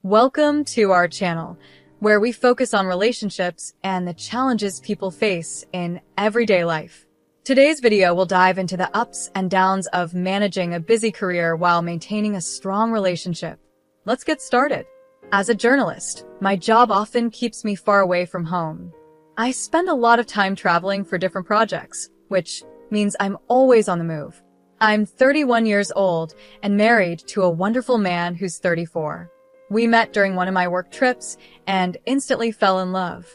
Welcome to our channel, where we focus on relationships and the challenges people face in everyday life. Today's video will dive into the ups and downs of managing a busy career while maintaining a strong relationship. Let's get started. As a journalist, my job often keeps me far away from home. I spend a lot of time traveling for different projects, which means I'm always on the move. I'm 31 years old and married to a wonderful man who's 34. We met during one of my work trips and instantly fell in love.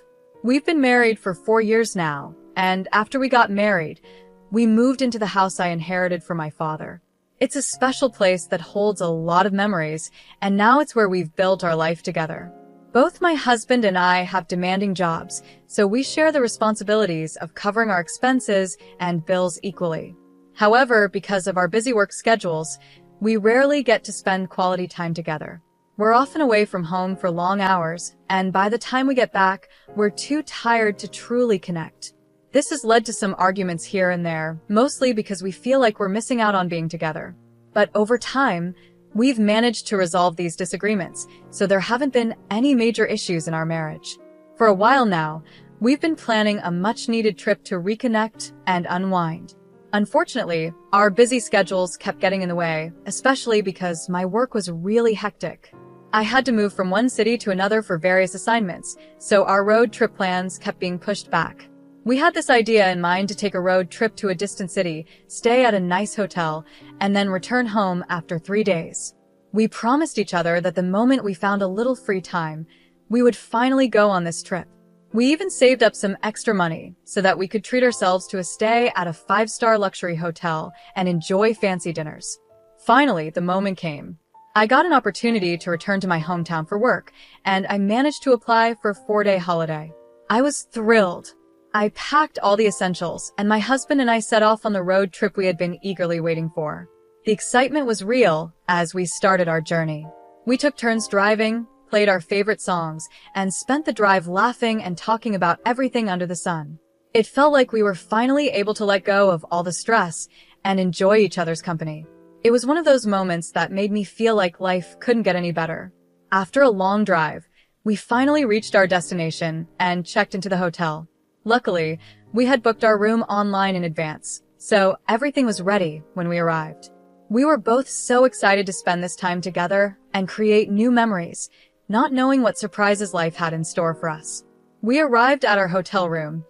We've been married for 4 years now, and after we got married, we moved into the house I inherited from my father. It's a special place that holds a lot of memories, and now it's where we've built our life together. Both my husband and I have demanding jobs, so we share the responsibilities of covering our expenses and bills equally. However, because of our busy work schedules, we rarely get to spend quality time together. We're often away from home for long hours, and by the time we get back, we're too tired to truly connect. This has led to some arguments here and there, mostly because we feel like we're missing out on being together. But over time, we've managed to resolve these disagreements, so there haven't been any major issues in our marriage. For a while now, we've been planning a much-needed trip to reconnect and unwind. Unfortunately, our busy schedules kept getting in the way, especially because my work was really hectic. I had to move from one city to another for various assignments, so our road trip plans kept being pushed back. We had this idea in mind to take a road trip to a distant city, stay at a nice hotel, and then return home after 3 days. We promised each other that the moment we found a little free time, we would finally go on this trip. We even saved up some extra money so that we could treat ourselves to a stay at a 5-star luxury hotel and enjoy fancy dinners. Finally, the moment came. I got an opportunity to return to my hometown for work, and I managed to apply for a 4-day holiday. I was thrilled. I packed all the essentials, and my husband and I set off on the road trip we had been eagerly waiting for. The excitement was real as we started our journey. We took turns driving, played our favorite songs, and spent the drive laughing and talking about everything under the sun. It felt like we were finally able to let go of all the stress and enjoy each other's company. It was one of those moments that made me feel like life couldn't get any better. After a long drive, we finally reached our destination and checked into the hotel. Luckily, we had booked our room online in advance, so everything was ready when we arrived. We were both so excited to spend this time together and create new memories, not knowing what surprises life had in store for us. We arrived at our hotel room,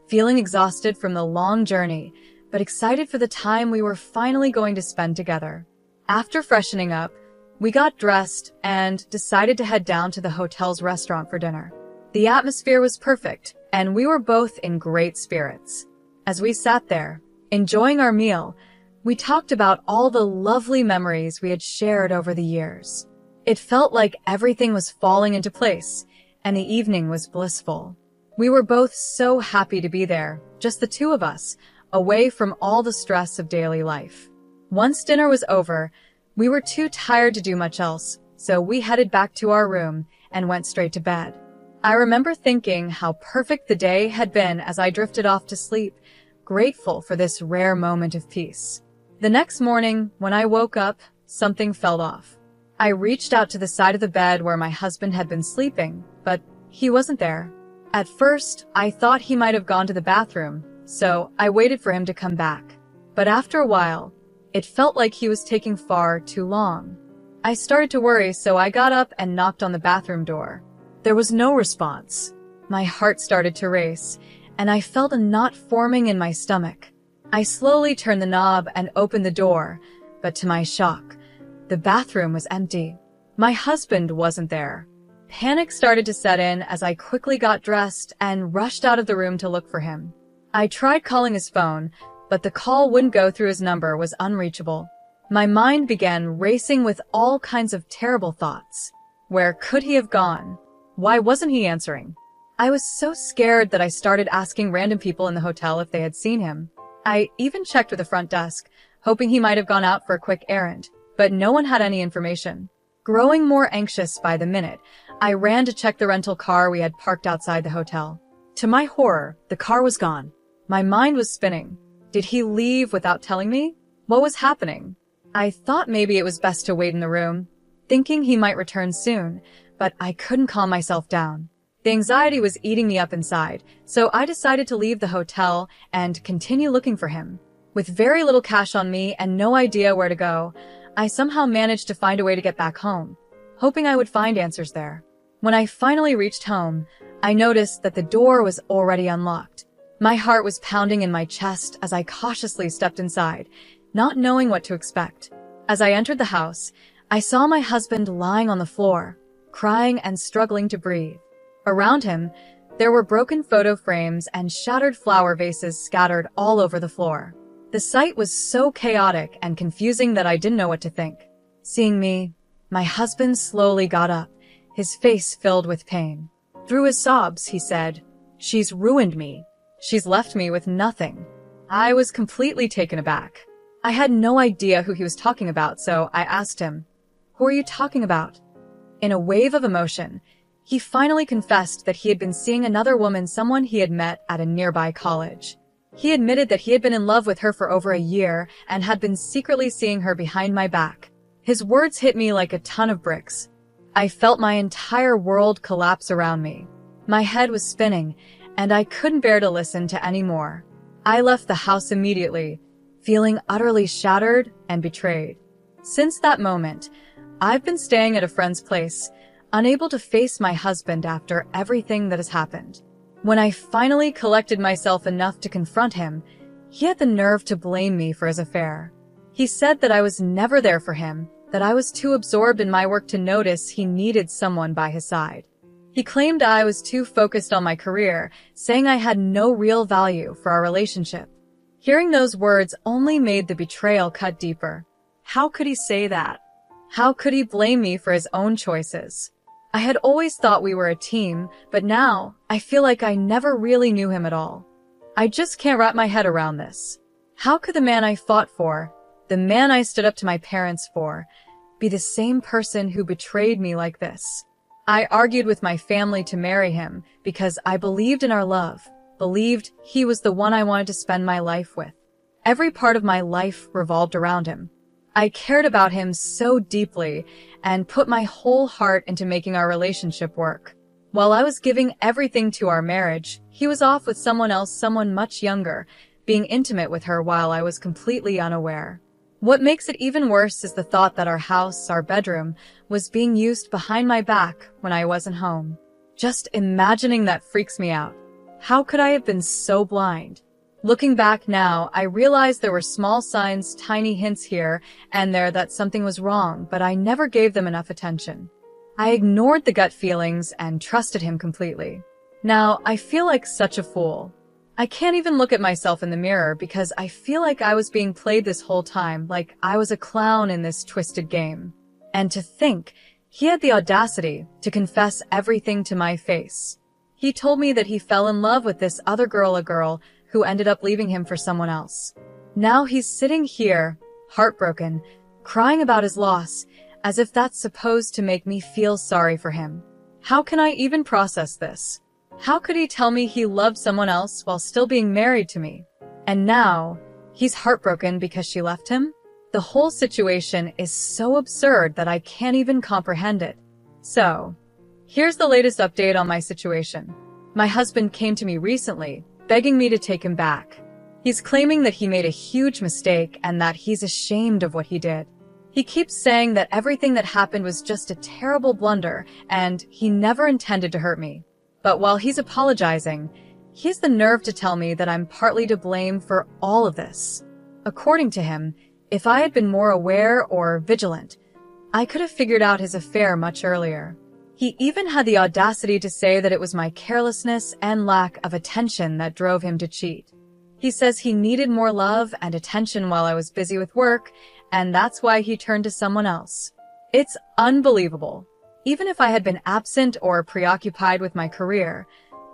feeling exhausted from the long journey, but excited for the time we were finally going to spend together. After freshening up, we got dressed and decided to head down to the hotel's restaurant for dinner. The atmosphere was perfect, and we were both in great spirits. As we sat there, enjoying our meal, we talked about all the lovely memories we had shared over the years. It felt like everything was falling into place, and the evening was blissful. We were both so happy to be there, just the two of us, away from all the stress of daily life. Once dinner was over, we were too tired to do much else, so we headed back to our room and went straight to bed. I remember thinking how perfect the day had been as I drifted off to sleep, grateful for this rare moment of peace. The next morning, when I woke up, something felt off. I reached out to the side of the bed where my husband had been sleeping, but he wasn't there. At first, I thought he might have gone to the bathroom, so I waited for him to come back. But after a while, it felt like he was taking far too long. I started to worry, so I got up and knocked on the bathroom door. There was no response. My heart started to race, and I felt a knot forming in my stomach. I slowly turned the knob and opened the door, but to my shock, the bathroom was empty. My husband wasn't there. Panic started to set in as I quickly got dressed and rushed out of the room to look for him. I tried calling his phone, but the call wouldn't go through. His number was unreachable. My mind began racing with all kinds of terrible thoughts. Where could he have gone? Why wasn't he answering? I was so scared that I started asking random people in the hotel if they had seen him. I even checked with the front desk, hoping he might have gone out for a quick errand, but no one had any information. Growing more anxious by the minute, I ran to check the rental car we had parked outside the hotel. To my horror, the car was gone. My mind was spinning. Did he leave without telling me? What was happening? I thought maybe it was best to wait in the room, thinking he might return soon, but I couldn't calm myself down. The anxiety was eating me up inside, so I decided to leave the hotel and continue looking for him. With very little cash on me and no idea where to go, I somehow managed to find a way to get back home, hoping I would find answers there. When I finally reached home, I noticed that the door was already unlocked. My heart was pounding in my chest as I cautiously stepped inside, not knowing what to expect. As I entered the house, I saw my husband lying on the floor, crying and struggling to breathe. Around him, there were broken photo frames and shattered flower vases scattered all over the floor. The sight was so chaotic and confusing that I didn't know what to think. Seeing me, my husband slowly got up, his face filled with pain. Through his sobs, he said, "She's ruined me. She's left me with nothing." I was completely taken aback. I had no idea who he was talking about, so I asked him, "Who are you talking about?" In a wave of emotion, he finally confessed that he had been seeing another woman, someone he had met at a nearby college. He admitted that he had been in love with her for over a year and had been secretly seeing her behind my back. His words hit me like a ton of bricks. I felt my entire world collapse around me. My head was spinning, and I couldn't bear to listen to any more. I left the house immediately, feeling utterly shattered and betrayed. Since that moment, I've been staying at a friend's place, unable to face my husband after everything that has happened. When I finally collected myself enough to confront him, he had the nerve to blame me for his affair. He said that I was never there for him, that I was too absorbed in my work to notice he needed someone by his side. He claimed I was too focused on my career, saying I had no real value for our relationship. Hearing those words only made the betrayal cut deeper. How could he say that? How could he blame me for his own choices? I had always thought we were a team, but now I feel like I never really knew him at all. I just can't wrap my head around this. How could the man I fought for, the man I stood up to my parents for, be the same person who betrayed me like this? I argued with my family to marry him because I believed in our love, believed he was the one I wanted to spend my life with. Every part of my life revolved around him. I cared about him so deeply and put my whole heart into making our relationship work. While I was giving everything to our marriage, he was off with someone else, someone much younger, being intimate with her while I was completely unaware. What makes it even worse is the thought that our house, our bedroom, was being used behind my back when I wasn't home. Just imagining that freaks me out. How could I have been so blind? Looking back now, I realized there were small signs, tiny hints here and there that something was wrong, but I never gave them enough attention. I ignored the gut feelings and trusted him completely. Now, I feel like such a fool. I can't even look at myself in the mirror because I feel like I was being played this whole time, like I was a clown in this twisted game. And to think, he had the audacity to confess everything to my face. He told me that he fell in love with this other girl, a girl who ended up leaving him for someone else. Now he's sitting here, heartbroken, crying about his loss, as if that's supposed to make me feel sorry for him. How can I even process this? How could he tell me he loved someone else while still being married to me? And now, he's heartbroken because she left him? The whole situation is so absurd that I can't even comprehend it. So, here's the latest update on my situation. My husband came to me recently, begging me to take him back. He's claiming that he made a huge mistake and that he's ashamed of what he did. He keeps saying that everything that happened was just a terrible blunder and he never intended to hurt me. But while he's apologizing, he has the nerve to tell me that I'm partly to blame for all of this. According to him, if I had been more aware or vigilant, I could have figured out his affair much earlier. He even had the audacity to say that it was my carelessness and lack of attention that drove him to cheat. He says he needed more love and attention while I was busy with work, and that's why he turned to someone else. It's unbelievable. Even if I had been absent or preoccupied with my career,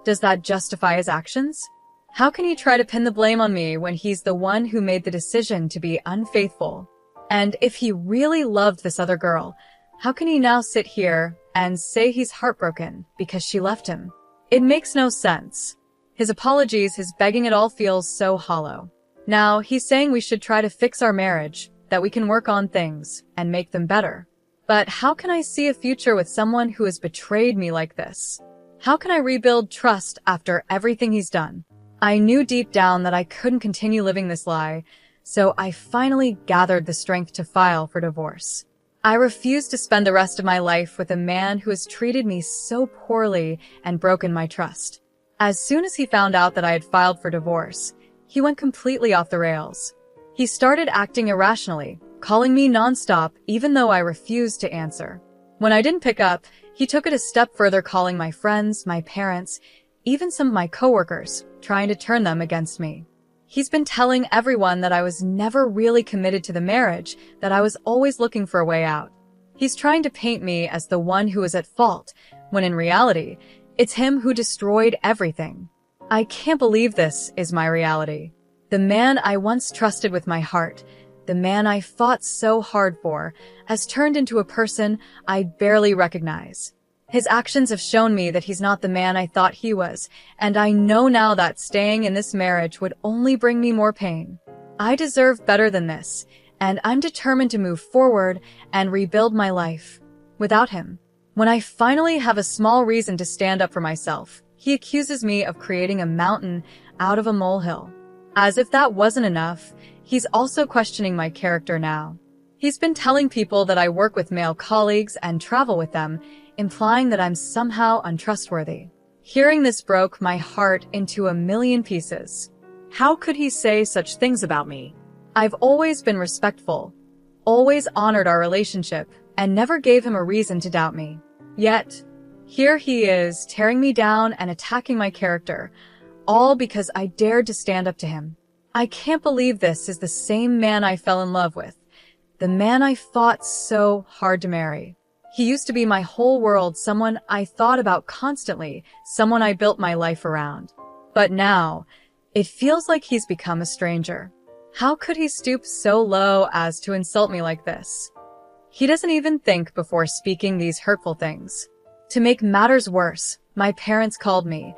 does that justify his actions? How can he try to pin the blame on me when he's the one who made the decision to be unfaithful? And if he really loved this other girl, how can he now sit here and say he's heartbroken because she left him? It makes no sense. His apologies, his begging, it all feels so hollow. Now, he's saying we should try to fix our marriage, that we can work on things and make them better. But how can I see a future with someone who has betrayed me like this? How can I rebuild trust after everything he's done? I knew deep down that I couldn't continue living this lie, so I finally gathered the strength to file for divorce. I refused to spend the rest of my life with a man who has treated me so poorly and broken my trust. As soon as he found out that I had filed for divorce, he went completely off the rails. He started acting irrationally, calling me nonstop even though I refused to answer. When I didn't pick up, he took it a step further, calling my friends, my parents, even some of my coworkers, trying to turn them against me. He's been telling everyone that I was never really committed to the marriage, that I was always looking for a way out. He's trying to paint me as the one who was at fault, when in reality, it's him who destroyed everything. I can't believe this is my reality. The man I once trusted with my heart, the man I fought so hard for, has turned into a person I barely recognize. His actions have shown me that he's not the man I thought he was, and I know now that staying in this marriage would only bring me more pain. I deserve better than this, and I'm determined to move forward and rebuild my life without him. When I finally have a small reason to stand up for myself, he accuses me of creating a mountain out of a molehill. As if that wasn't enough, he's also questioning my character now. He's been telling people that I work with male colleagues and travel with them, implying that I'm somehow untrustworthy. Hearing this broke my heart into a million pieces. How could he say such things about me? I've always been respectful, always honored our relationship, and never gave him a reason to doubt me. Yet, here he is, tearing me down and attacking my character, all because I dared to stand up to him. I can't believe this is the same man I fell in love with, the man I fought so hard to marry. He used to be my whole world, someone I thought about constantly, someone I built my life around. But now, it feels like he's become a stranger. How could he stoop so low as to insult me like this? He doesn't even think before speaking these hurtful things. To make matters worse, my parents called me,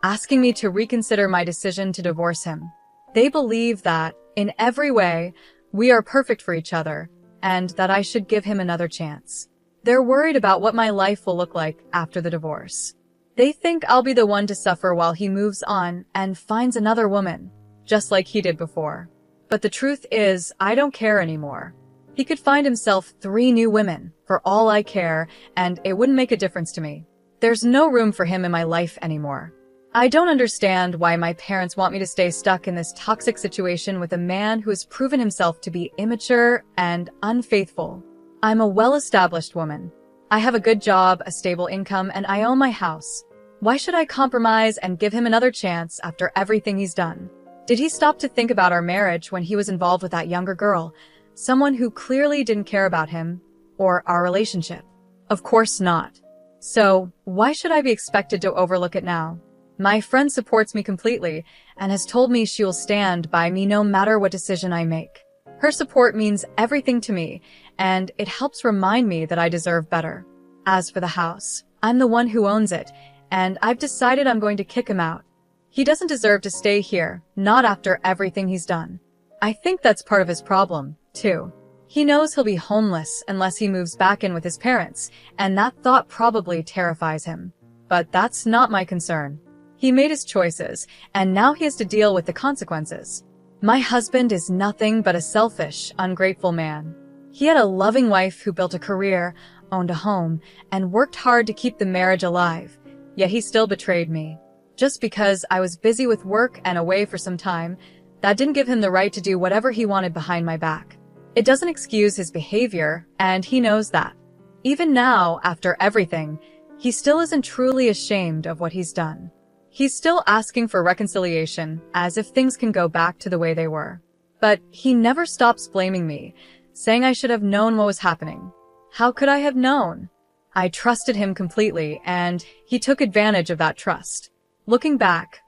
asking me to reconsider my decision to divorce him. They believe that, in every way, we are perfect for each other, and that I should give him another chance. They're worried about what my life will look like after the divorce. They think I'll be the one to suffer while he moves on and finds another woman, just like he did before. But the truth is, I don't care anymore. He could find himself 3 new women, for all I care, and it wouldn't make a difference to me. There's no room for him in my life anymore. I don't understand why my parents want me to stay stuck in this toxic situation with a man who has proven himself to be immature and unfaithful. I'm a well-established woman. I have a good job, a stable income, and I own my house. Why should I compromise and give him another chance after everything he's done? Did he stop to think about our marriage when he was involved with that younger girl, someone who clearly didn't care about him or our relationship? Of course not. So, why should I be expected to overlook it now? My friend supports me completely and has told me she will stand by me no matter what decision I make. Her support means everything to me, and it helps remind me that I deserve better. As for the house, I'm the one who owns it, and I've decided I'm going to kick him out. He doesn't deserve to stay here, not after everything he's done. I think that's part of his problem, too. He knows he'll be homeless unless he moves back in with his parents, and that thought probably terrifies him. But that's not my concern. He made his choices, and now he has to deal with the consequences. My husband is nothing but a selfish, ungrateful man. He had a loving wife who built a career, owned a home, and worked hard to keep the marriage alive, yet he still betrayed me. Just because I was busy with work and away for some time, that didn't give him the right to do whatever he wanted behind my back. It doesn't excuse his behavior, and he knows that. Even now, after everything, he still isn't truly ashamed of what he's done. He's still asking for reconciliation, as if things can go back to the way they were. But he never stops blaming me, saying I should have known what was happening. How could I have known? I trusted him completely, and he took advantage of that trust. Looking back,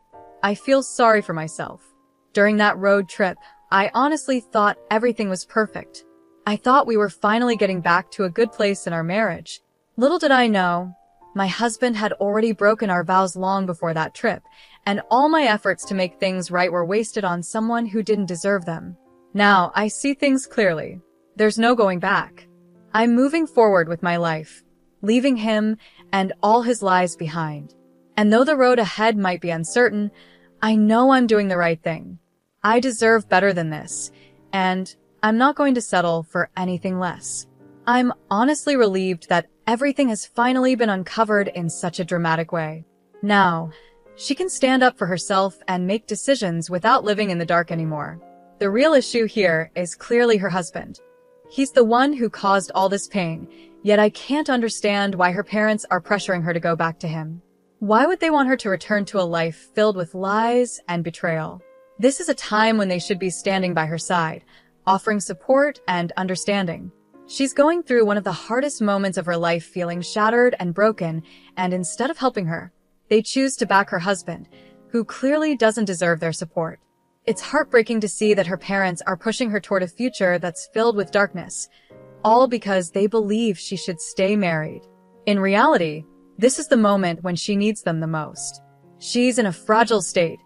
I feel sorry for myself. During that road trip, I honestly thought everything was perfect. I thought we were finally getting back to a good place in our marriage. Little did I know, my husband had already broken our vows long before that trip, and all my efforts to make things right were wasted on someone who didn't deserve them. Now, I see things clearly. There's no going back. I'm moving forward with my life, leaving him and all his lies behind. And though the road ahead might be uncertain, I know I'm doing the right thing. I deserve better than this, and I'm not going to settle for anything less. I'm honestly relieved that everything has finally been uncovered in such a dramatic way. Now, she can stand up for herself and make decisions without living in the dark anymore. The real issue here is clearly her husband. He's the one who caused all this pain, yet I can't understand why her parents are pressuring her to go back to him. Why would they want her to return to a life filled with lies and betrayal? This is a time when they should be standing by her side, offering support and understanding. She's going through one of the hardest moments of her life, feeling shattered and broken, and instead of helping her, they choose to back her husband, who clearly doesn't deserve their support. It's heartbreaking to see that her parents are pushing her toward a future that's filled with darkness, all because they believe she should stay married. In reality, this is the moment when she needs them the most. She's in a fragile state,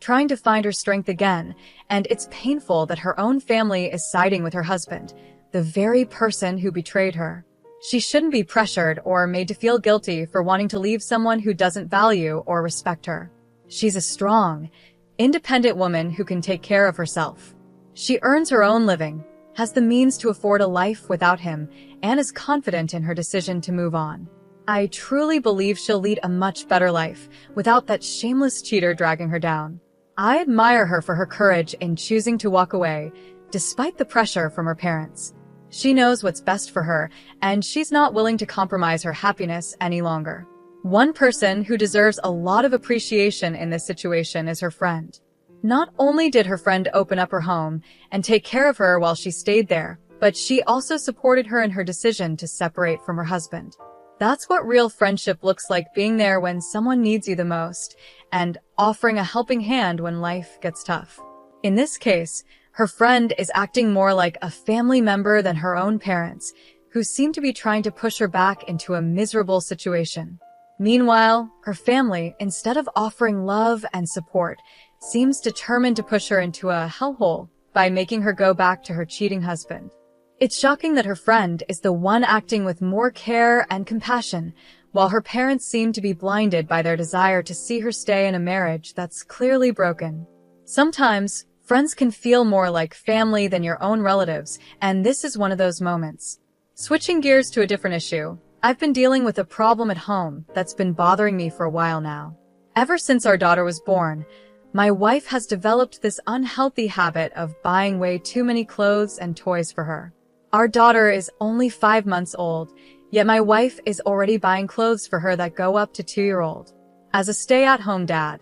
trying to find her strength again, and it's painful that her own family is siding with her husband, the very person who betrayed her. She shouldn't be pressured or made to feel guilty for wanting to leave someone who doesn't value or respect her. She's a strong, independent woman who can take care of herself. She earns her own living, has the means to afford a life without him, and is confident in her decision to move on. I truly believe she'll lead a much better life without that shameless cheater dragging her down. I admire her for her courage in choosing to walk away, despite the pressure from her parents. She knows what's best for her, and she's not willing to compromise her happiness any longer. One person who deserves a lot of appreciation in this situation is her friend. Not only did her friend open up her home and take care of her while she stayed there, but she also supported her in her decision to separate from her husband. That's what real friendship looks like, being there when someone needs you the most and offering a helping hand when life gets tough. In this case, her friend is acting more like a family member than her own parents, who seem to be trying to push her back into a miserable situation. Meanwhile, her family, instead of offering love and support, seems determined to push her into a hellhole by making her go back to her cheating husband. It's shocking that her friend is the one acting with more care and compassion, while her parents seem to be blinded by their desire to see her stay in a marriage that's clearly broken. Sometimes, friends can feel more like family than your own relatives, and this is one of those moments. Switching gears to a different issue, I've been dealing with a problem at home that's been bothering me for a while now. Ever since our daughter was born, my wife has developed this unhealthy habit of buying way too many clothes and toys for her. Our daughter is only 5 months old, yet my wife is already buying clothes for her that go up to 2-year-old. As a stay-at-home dad,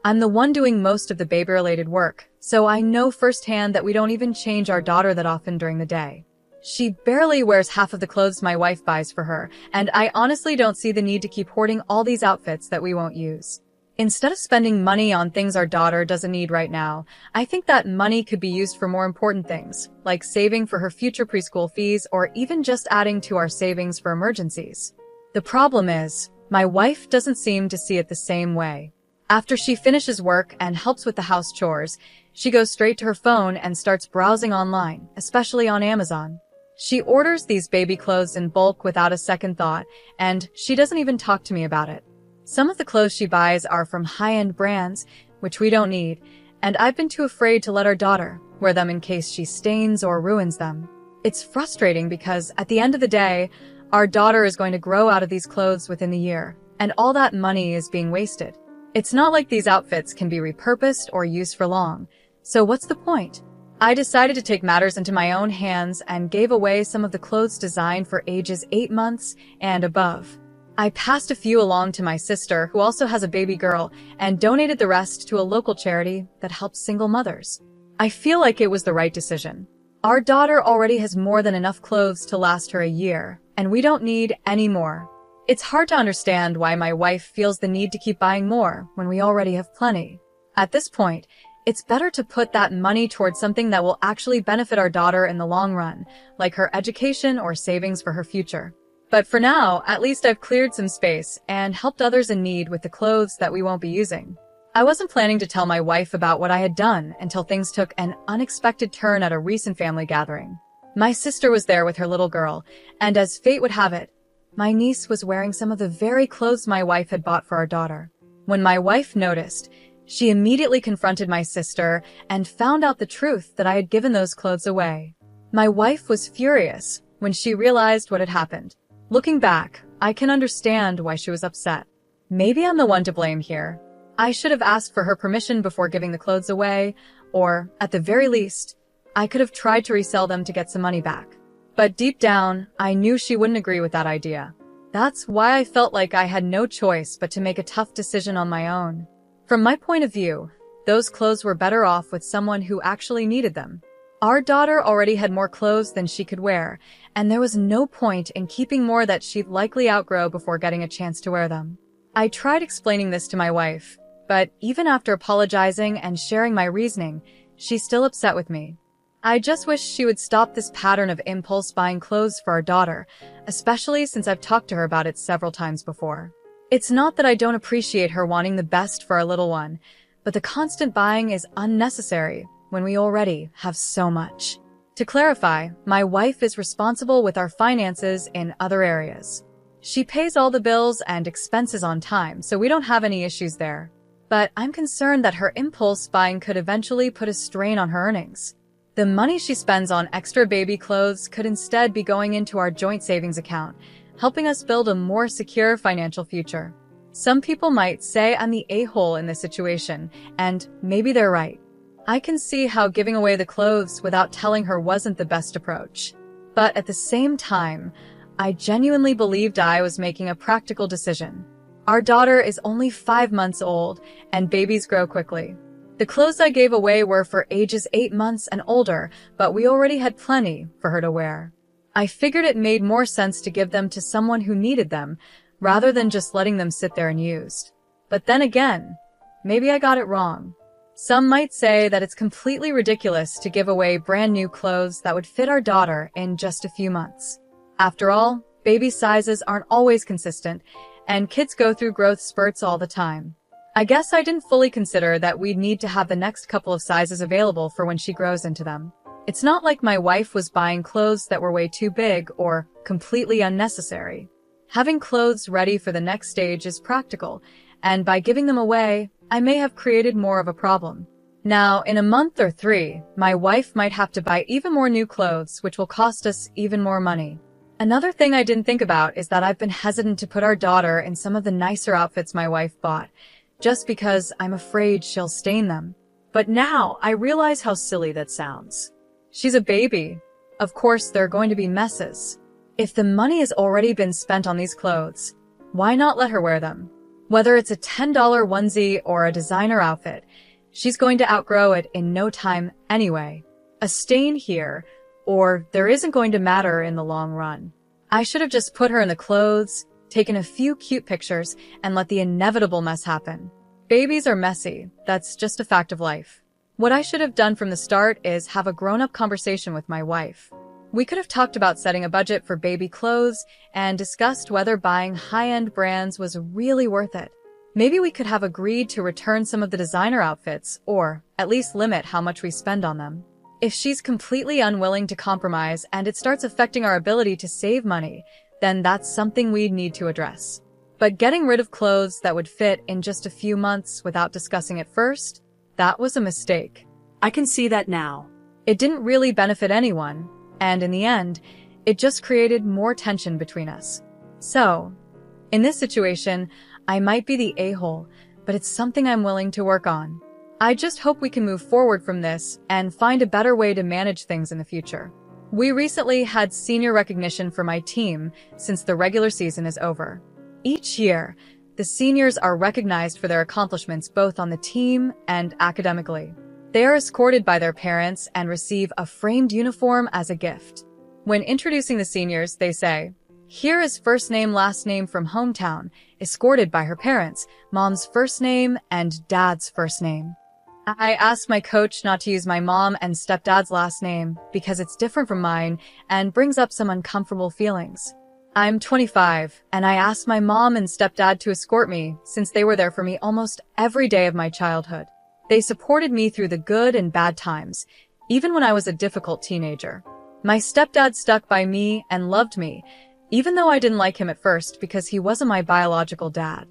I'm the one doing most of the baby-related work, so I know firsthand that we don't even change our daughter that often during the day. She barely wears half of the clothes my wife buys for her, and I honestly don't see the need to keep hoarding all these outfits that we won't use. Instead of spending money on things our daughter doesn't need right now, I think that money could be used for more important things, like saving for her future preschool fees or even just adding to our savings for emergencies. The problem is, my wife doesn't seem to see it the same way. After she finishes work and helps with the house chores, she goes straight to her phone and starts browsing online, especially on Amazon. She orders these baby clothes in bulk without a second thought, and she doesn't even talk to me about it. Some of the clothes she buys are from high-end brands, which we don't need, and I've been too afraid to let our daughter wear them in case she stains or ruins them. It's frustrating because, at the end of the day, our daughter is going to grow out of these clothes within the year, and all that money is being wasted. It's not like these outfits can be repurposed or used for long, so what's the point? I decided to take matters into my own hands and gave away some of the clothes designed for ages 8 months and above. I passed a few along to my sister, who also has a baby girl, and donated the rest to a local charity that helps single mothers. I feel like it was the right decision. Our daughter already has more than enough clothes to last her a year, and we don't need any more. It's hard to understand why my wife feels the need to keep buying more when we already have plenty. At this point, it's better to put that money towards something that will actually benefit our daughter in the long run, like her education or savings for her future. But for now, at least I've cleared some space and helped others in need with the clothes that we won't be using. I wasn't planning to tell my wife about what I had done until things took an unexpected turn at a recent family gathering. My sister was there with her little girl, and as fate would have it, my niece was wearing some of the very clothes my wife had bought for our daughter. When my wife noticed, she immediately confronted my sister and found out the truth that I had given those clothes away. My wife was furious when she realized what had happened. Looking back, I can understand why she was upset. Maybe I'm the one to blame here. I should have asked for her permission before giving the clothes away, or, at the very least, I could have tried to resell them to get some money back. But deep down, I knew she wouldn't agree with that idea. That's why I felt like I had no choice but to make a tough decision on my own. From my point of view, those clothes were better off with someone who actually needed them. Our daughter already had more clothes than she could wear, and there was no point in keeping more that she'd likely outgrow before getting a chance to wear them. I tried explaining this to my wife, but even after apologizing and sharing my reasoning, she's still upset with me. I just wish she would stop this pattern of impulse buying clothes for our daughter, especially since I've talked to her about it several times before. It's not that I don't appreciate her wanting the best for our little one, but the constant buying is unnecessary when we already have so much. To clarify, my wife is responsible with our finances in other areas. She pays all the bills and expenses on time, so we don't have any issues there. But I'm concerned that her impulse buying could eventually put a strain on her earnings. The money she spends on extra baby clothes could instead be going into our joint savings account, helping us build a more secure financial future. Some people might say I'm the a-hole in this situation, and maybe they're right. I can see how giving away the clothes without telling her wasn't the best approach. But at the same time, I genuinely believed I was making a practical decision. Our daughter is only 5 months old, and babies grow quickly. The clothes I gave away were for ages 8 months and older, but we already had plenty for her to wear. I figured it made more sense to give them to someone who needed them, rather than just letting them sit there unused. But then again, maybe I got it wrong. Some might say that it's completely ridiculous to give away brand new clothes that would fit our daughter in just a few months. After all, baby sizes aren't always consistent, and kids go through growth spurts all the time. I guess I didn't fully consider that we'd need to have the next couple of sizes available for when she grows into them. It's not like my wife was buying clothes that were way too big or completely unnecessary. Having clothes ready for the next stage is practical, and by giving them away, I may have created more of a problem. Now, in a month or 3, my wife might have to buy even more new clothes, which will cost us even more money. Another thing I didn't think about is that I've been hesitant to put our daughter in some of the nicer outfits my wife bought, just because I'm afraid she'll stain them. But now I realize how silly that sounds. She's a baby. Of course, there are going to be messes. If the money has already been spent on these clothes, why not let her wear them? Whether it's a $10 onesie or a designer outfit, she's going to outgrow it in no time anyway. A stain here, or there isn't going to matter in the long run. I should have just put her in the clothes, taken a few cute pictures, and let the inevitable mess happen. Babies are messy. That's just a fact of life. What I should have done from the start is have a grown-up conversation with my wife. We could have talked about setting a budget for baby clothes and discussed whether buying high-end brands was really worth it. Maybe we could have agreed to return some of the designer outfits, or at least limit how much we spend on them. If she's completely unwilling to compromise and it starts affecting our ability to save money, then that's something we'd need to address. But getting rid of clothes that would fit in just a few months without discussing it first, that was a mistake. I can see that now. It didn't really benefit anyone, and in the end, it just created more tension between us. So, in this situation, I might be the a-hole, but it's something I'm willing to work on. I just hope we can move forward from this and find a better way to manage things in the future. We recently had senior recognition for my team since the regular season is over. Each year, the seniors are recognized for their accomplishments both on the team and academically. They are escorted by their parents and receive a framed uniform as a gift. When introducing the seniors, they say, "Here is first name, last name from hometown, escorted by her parents, mom's first name and dad's first name." I asked my coach not to use my mom and stepdad's last name because it's different from mine and brings up some uncomfortable feelings. I'm 25, and I asked my mom and stepdad to escort me since they were there for me almost every day of my childhood. They supported me through the good and bad times, even when I was a difficult teenager. My stepdad stuck by me and loved me, even though I didn't like him at first because he wasn't my biological dad.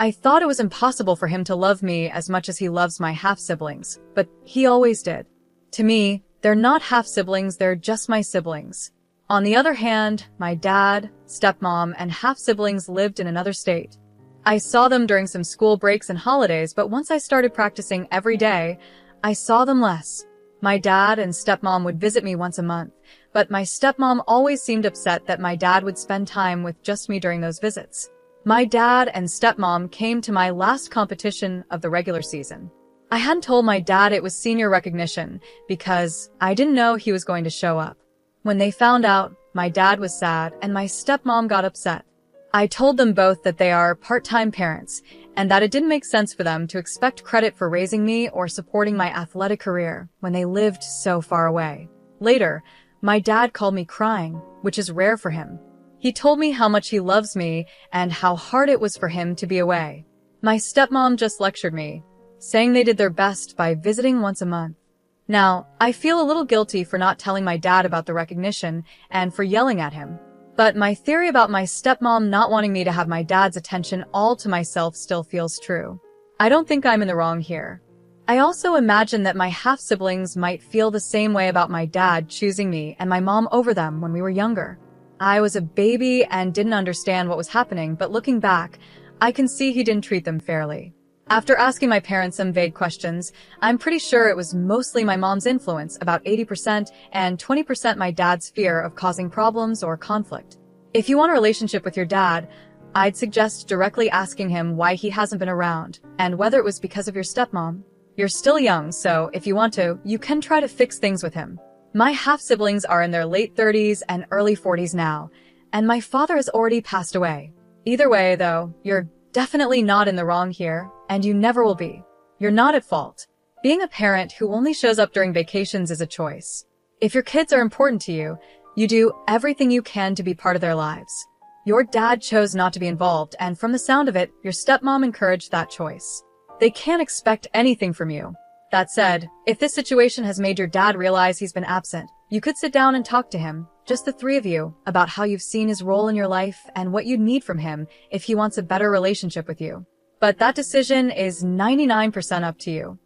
I thought it was impossible for him to love me as much as he loves my half-siblings, but he always did. To me, they're not half-siblings, they're just my siblings. On the other hand, my dad, stepmom, and half-siblings lived in another state. I saw them during some school breaks and holidays, but once I started practicing every day, I saw them less. My dad and stepmom would visit me once a month, but my stepmom always seemed upset that my dad would spend time with just me during those visits. My dad and stepmom came to my last competition of the regular season. I hadn't told my dad it was senior recognition because I didn't know he was going to show up. When they found out, my dad was sad and my stepmom got upset. I told them both that they are part-time parents and that it didn't make sense for them to expect credit for raising me or supporting my athletic career when they lived so far away. Later, my dad called me crying, which is rare for him. He told me how much he loves me and how hard it was for him to be away. My stepmom just lectured me, saying they did their best by visiting once a month. Now, I feel a little guilty for not telling my dad about the recognition and for yelling at him. But my theory about my stepmom not wanting me to have my dad's attention all to myself still feels true. I don't think I'm in the wrong here. I also imagine that my half-siblings might feel the same way about my dad choosing me and my mom over them when we were younger. I was a baby and didn't understand what was happening, but looking back, I can see he didn't treat them fairly. After asking my parents some vague questions, I'm pretty sure it was mostly my mom's influence, about 80%, and 20% my dad's fear of causing problems or conflict. If you want a relationship with your dad, I'd suggest directly asking him why he hasn't been around, and whether it was because of your stepmom. You're still young, so if you want to, you can try to fix things with him. My half-siblings are in their late 30s and early 40s now, and my father has already passed away. Either way, though, you're definitely not in the wrong here, and you never will be. You're not at fault. Being a parent who only shows up during vacations is a choice. If your kids are important to you, you do everything you can to be part of their lives. Your dad chose not to be involved, and from the sound of it, your stepmom encouraged that choice. They can't expect anything from you. That said, if this situation has made your dad realize he's been absent, you could sit down and talk to him, just the three of you, about how you've seen his role in your life and what you'd need from him if he wants a better relationship with you. But that decision is 99% up to you.